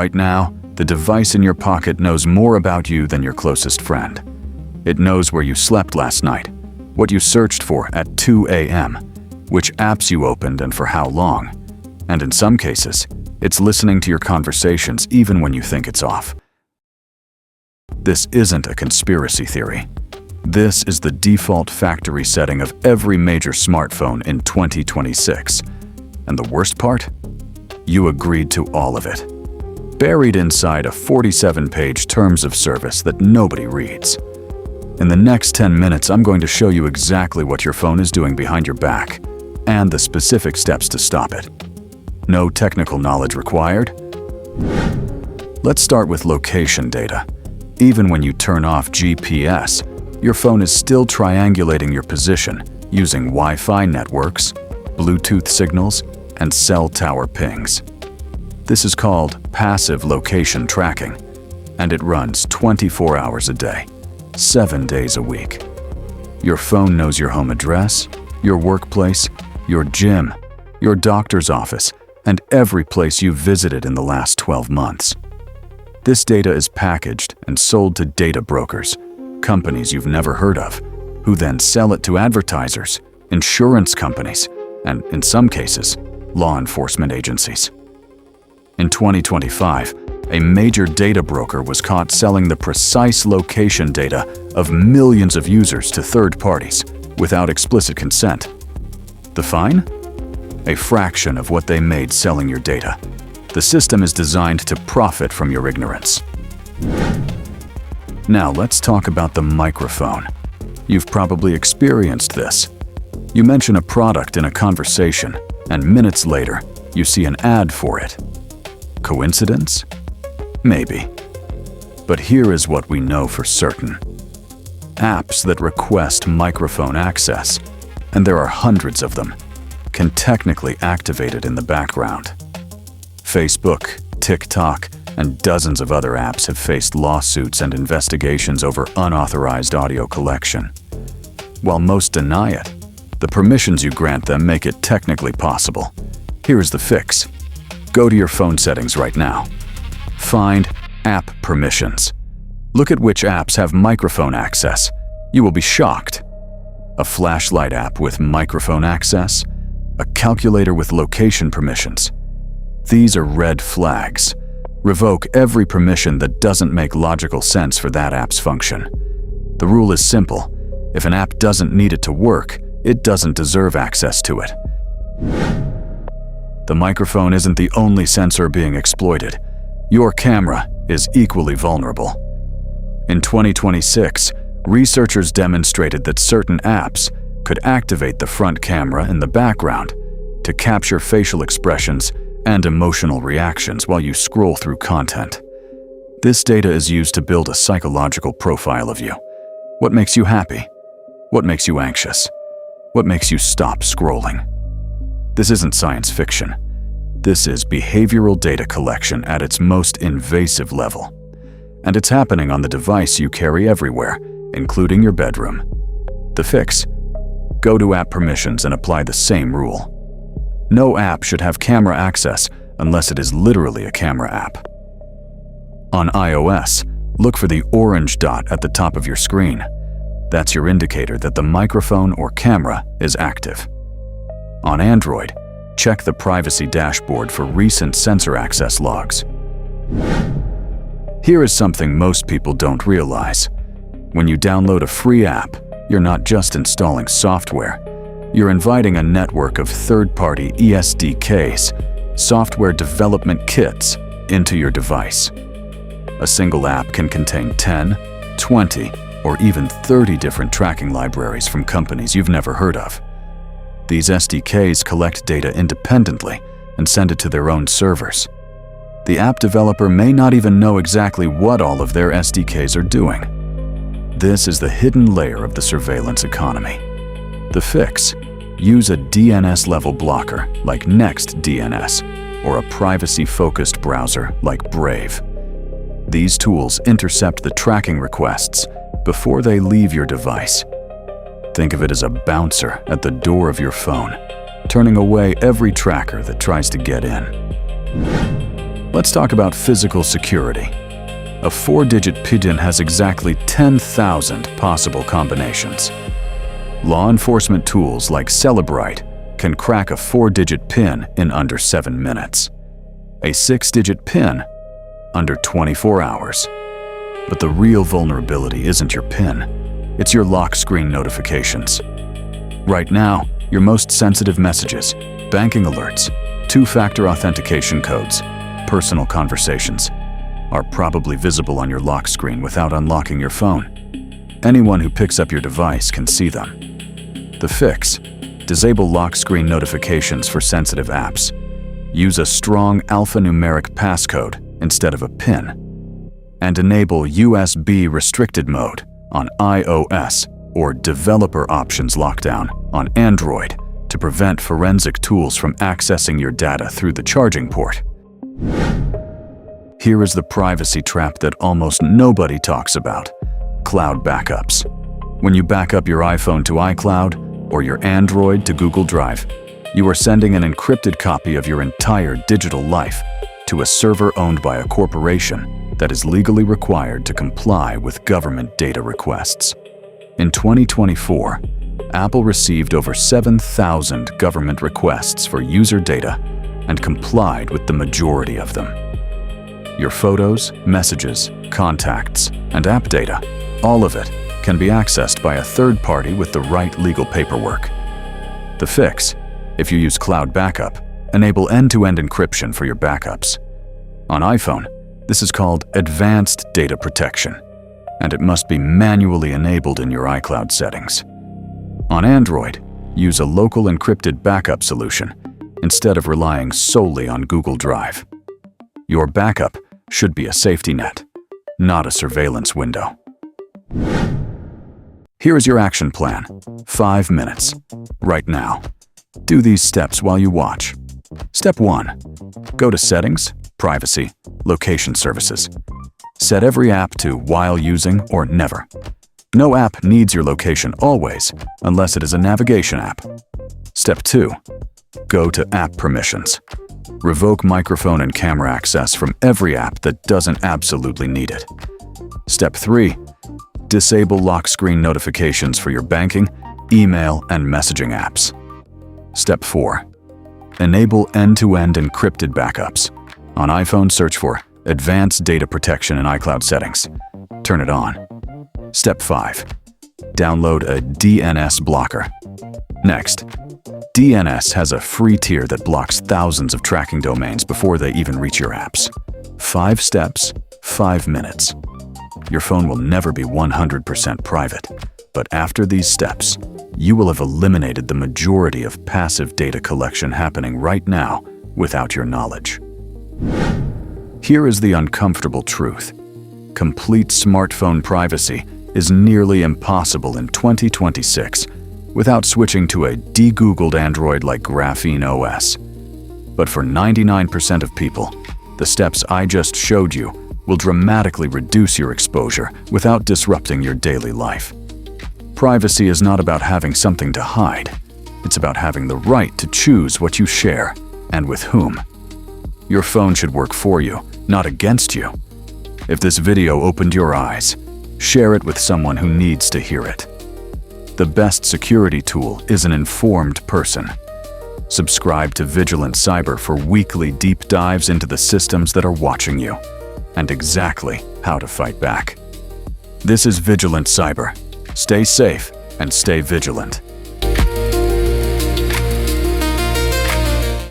Right now, the device in your pocket knows more about you than your closest friend. It knows where you slept last night, what you searched for at 2 a.m., which apps you opened and for how long. And in some cases, it's listening to your conversations even when you think it's off. This isn't a conspiracy theory. This is the default factory setting of every major smartphone in 2026. And the worst part? You agreed to all of it. Buried inside a 47-page terms of service that nobody reads. In the next 10 minutes, I'm going to show you exactly what your phone is doing behind your back and the specific steps to stop it. No technical knowledge required. Let's start with location data. Even when you turn off GPS, your phone is still triangulating your position using Wi-Fi networks, Bluetooth signals, and cell tower pings. This is called passive location tracking, and it runs 24 hours a day, 7 days a week. Your phone knows your home address, your workplace, your gym, your doctor's office, and every place you've visited in the last 12 months. This data is packaged and sold to data brokers, companies you've never heard of, who then sell it to advertisers, insurance companies, and, in some cases, law enforcement agencies. In 2025, a major data broker was caught selling the precise location data of millions of users to third parties without explicit consent. The fine? A fraction of what they made selling your data. The system is designed to profit from your ignorance. Now let's talk about the microphone. You've probably experienced this. You mention a product in a conversation, and minutes later, you see an ad for it. Coincidence? Maybe. But here is what we know for certain. Apps that request microphone access, and there are hundreds of them, can technically activate it in the background. Facebook, TikTok, and dozens of other apps have faced lawsuits and investigations over unauthorized audio collection. While most deny it, the permissions you grant them make it technically possible. Here is the fix. Go to your phone settings right now. Find App Permissions. Look at which apps have microphone access. You will be shocked. A flashlight app with microphone access, a calculator with location permissions. These are red flags. Revoke every permission that doesn't make logical sense for that app's function. The rule is simple. If an app doesn't need it to work, it doesn't deserve access to it. The microphone isn't the only sensor being exploited. Your camera is equally vulnerable. In 2026, researchers demonstrated that certain apps could activate the front camera in the background to capture facial expressions and emotional reactions while you scroll through content. This data is used to build a psychological profile of you. What makes you happy? What makes you anxious? What makes you stop scrolling? This isn't science fiction. This is behavioral data collection at its most invasive level. And it's happening on the device you carry everywhere, including your bedroom. The fix? Go to App Permissions and apply the same rule. No app should have camera access unless it is literally a camera app. On iOS, look for the orange dot at the top of your screen. That's your indicator that the microphone or camera is active. On Android, check the privacy dashboard for recent sensor access logs. Here is something most people don't realize. When you download a free app, you're not just installing software. You're inviting a network of third-party ESDKs, software development kits, into your device. A single app can contain 10, 20, or even 30 different tracking libraries from companies you've never heard of. These SDKs collect data independently and send it to their own servers. The app developer may not even know exactly what all of their SDKs are doing. This is the hidden layer of the surveillance economy. The fix: use a DNS-level blocker like NextDNS or a privacy-focused browser like Brave. These tools intercept the tracking requests before they leave your device. Think of it as a bouncer at the door of your phone, turning away every tracker that tries to get in. Let's talk about physical security. A 4-digit PIN has exactly 10,000 possible combinations. Law enforcement tools like Celebrite can crack a 4-digit PIN in under 7 minutes. A 6-digit PIN under 24 hours. But the real vulnerability isn't your PIN, it's your lock screen notifications. Right now, your most sensitive messages, banking alerts, 2-factor authentication codes, personal conversations, are probably visible on your lock screen without unlocking your phone. Anyone who picks up your device can see them. The fix: disable lock screen notifications for sensitive apps. Use a strong alphanumeric passcode instead of a PIN. And enable USB restricted mode on iOS or developer options lockdown on Android to prevent forensic tools from accessing your data through the charging port. Here is the privacy trap that almost nobody talks about: cloud backups. When you back up your iPhone to iCloud or your Android to Google Drive, you are sending an encrypted copy of your entire digital life to a server owned by a corporation that is legally required to comply with government data requests. In 2024, Apple received over 7,000 government requests for user data and complied with the majority of them. Your photos, messages, contacts, and app data, all of it can be accessed by a third party with the right legal paperwork. The fix: if you use cloud backup, enable end-to-end encryption for your backups. On iPhone, this is called Advanced Data Protection, and it must be manually enabled in your iCloud settings. On Android, use a local encrypted backup solution instead of relying solely on Google Drive. Your backup should be a safety net, not a surveillance window. Here is your action plan: 5 minutes, right now. Do these steps while you watch. Step 1. Go to Settings, Privacy, Location Services. Set every app to While Using or Never. No app needs your location always, unless it is a navigation app. Step 2. Go to App Permissions. Revoke microphone and camera access from every app that doesn't absolutely need it. Step 3. Disable lock screen notifications for your banking, email, and messaging apps. Step 4. Enable end-to-end encrypted backups. On iPhone, search for Advanced Data Protection in iCloud Settings. Turn it on. Step 5. Download a DNS blocker. Next, DNS has a free tier that blocks thousands of tracking domains before they even reach your apps. 5 steps, 5 minutes. Your phone will never be 100% private, but after these steps, you will have eliminated the majority of passive data collection happening right now without your knowledge. Here is the uncomfortable truth: complete smartphone privacy is nearly impossible in 2026 without switching to a de-Googled Android like GrapheneOS. But for 99% of people, the steps I just showed you will dramatically reduce your exposure without disrupting your daily life. Privacy is not about having something to hide. It's about having the right to choose what you share and with whom. Your phone should work for you, not against you. If this video opened your eyes, share it with someone who needs to hear it. The best security tool is an informed person. Subscribe to Vigilant Cyber for weekly deep dives into the systems that are watching you and exactly how to fight back. This is Vigilant Cyber. Stay safe and stay vigilant.